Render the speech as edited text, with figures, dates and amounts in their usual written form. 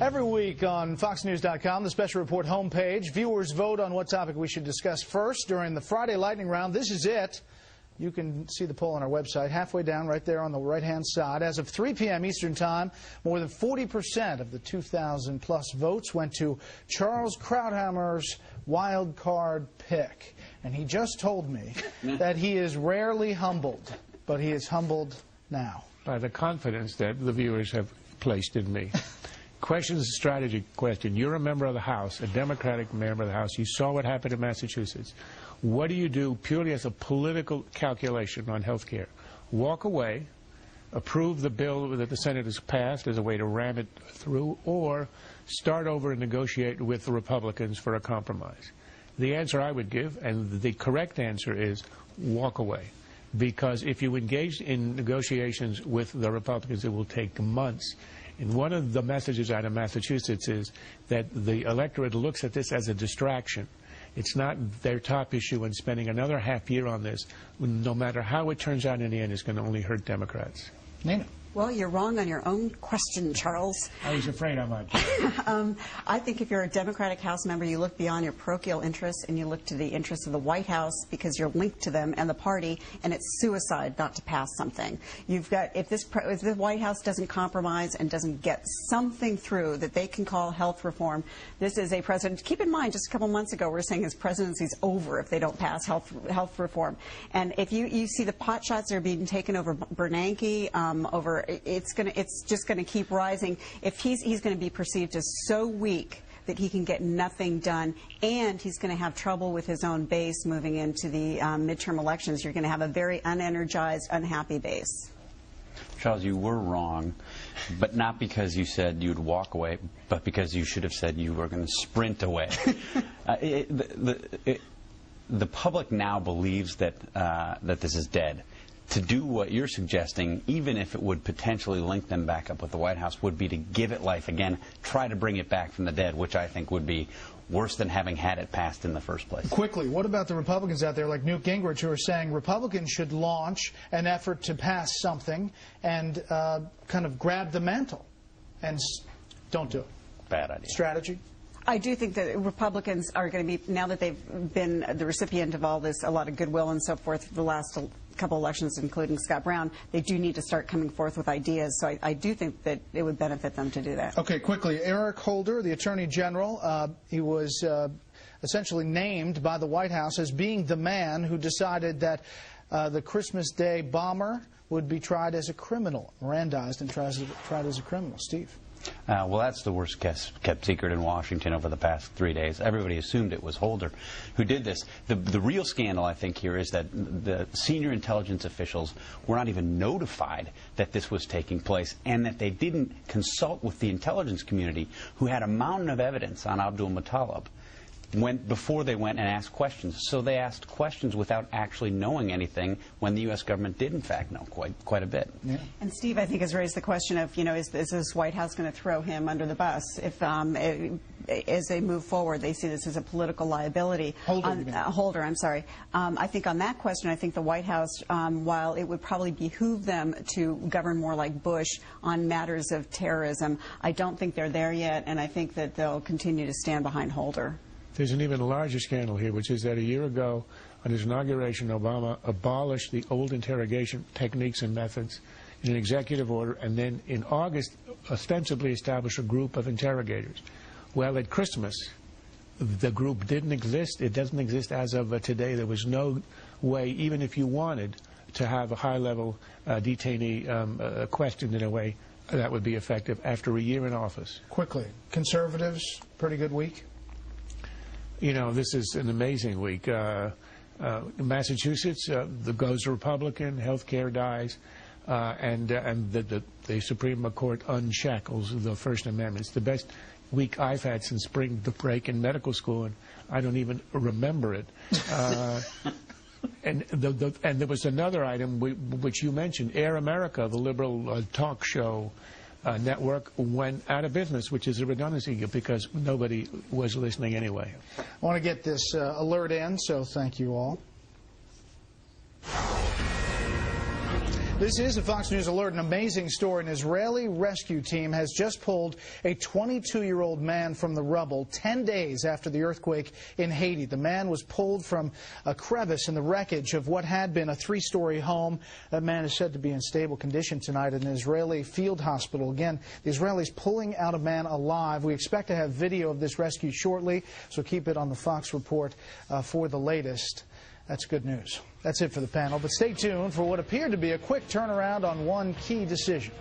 Every week on FoxNews.com, the Special Report homepage, viewers vote on what topic we should discuss first during the Friday Lightning Round. This is it. You can see the poll on our website, halfway down right there on the right-hand side. As of 3 p.m. Eastern Time, more than 40% of the 2,000-plus votes went to Charles Krauthammer's wild card pick. And he just told me that he is rarely humbled, but he is humbled now. By the confidence that the viewers have placed in me. Question is a strategy question. You're a member of the House, a Democratic member of the House. You saw what happened in Massachusetts. What do you do purely as a political calculation on health care? Walk away, approve the bill that the Senate has passed as a way to ram it through, or start over and negotiate with the Republicans for a compromise? The answer I would give, and the correct answer, is walk away. Because if you engage in negotiations with the Republicans, it will take months. And one of the messages out of Massachusetts is that the electorate looks at this as a distraction. It's not their top issue, and spending another half year on this, no matter how it turns out in the end, is going to only hurt Democrats. Nina. Well, you're wrong on your own question, Charles. I was afraid I might. I think if you're a Democratic House member, you look beyond your parochial interests and you look to the interests of the White House, because you're linked to them and the party, and it's suicide not to pass something. You've got, if the White House doesn't compromise and doesn't get something through that they can call health reform, this is a president. Keep in mind, just a couple months ago, we were saying his presidency's over if they don't pass health reform. And if you see the pot shots that are being taken over Bernanke, over it's just going to keep rising. If he's going to be perceived as so weak that he can get nothing done, and he's going to have trouble with his own base moving into the midterm elections. You're going to have a very unenergized, unhappy base. Charles, you were wrong, but not because you said you'd walk away, but because you should have said you were going to sprint away. The public now believes that that this is dead. To do what you're suggesting, even if it would potentially link them back up with the White House, would be to give it life again, try to bring it back from the dead, which I think would be worse than having had it passed in the first place. Quickly, what about the Republicans out there like Newt Gingrich who are saying Republicans should launch an effort to pass something and kind of grab the mantle and don't do it? Bad idea. Strategy? I do think that Republicans are going to be, now that they've been the recipient of all this, a lot of goodwill and so forth for the last couple elections, including Scott Brown, they do need to start coming forth with ideas. So I do think that it would benefit them to do that. Okay, quickly, Eric Holder, the Attorney General, he was essentially named by the White House as being the man who decided that the Christmas Day bomber would be tried as a criminal, Mirandized and tried as a criminal. Steve. Well, that's the worst kept secret in Washington over the past 3 days. Everybody assumed it was Holder who did this. The real scandal, I think, here is that the senior intelligence officials were not even notified that this was taking place, and that they didn't consult with the intelligence community, who had a mountain of evidence on Abdul Muttalib before they went and asked questions. So they asked questions without actually knowing anything, when the U.S. government did, in fact, know quite a bit. Yeah. And Steve, I think, has raised the question of, is this White House going to throw him under the bus if, as they move forward, they see this as a political liability? Holder, I'm sorry. I think on that question, I think the White House, while it would probably behoove them to govern more like Bush on matters of terrorism, I don't think they're there yet, and I think that they'll continue to stand behind Holder. There's an even larger scandal here, which is that a year ago, on his inauguration, Obama abolished the old interrogation techniques and methods in an executive order, and then in August ostensibly established a group of interrogators. Well, at Christmas, the group didn't exist. It doesn't exist as of today. There was no way, even if you wanted to have a high-level detainee questioned in a way that would be effective after a year in office. Quickly, conservatives, pretty good week? This is an amazing week. Massachusetts goes Republican, health care dies, and the Supreme Court unshackles the First Amendment. It's the best week I've had since spring break in medical school, and I don't even remember it. And there was another item which you mentioned, Air America, the liberal talk show network, went out of business, which is a redundancy because nobody was listening anyway. I want to get this alert in, so thank you all. This is a Fox News alert. An amazing story. An Israeli rescue team has just pulled a 22-year-old man from the rubble 10 days after the earthquake in Haiti. The man was pulled from a crevice in the wreckage of what had been a 3-story home. That man is said to be in stable condition tonight at an Israeli field hospital. Again, the Israelis pulling out a man alive. We expect to have video of this rescue shortly, so keep it on the Fox Report for the latest. That's good news. That's it for the panel, but stay tuned for what appeared to be a quick turnaround on one key decision.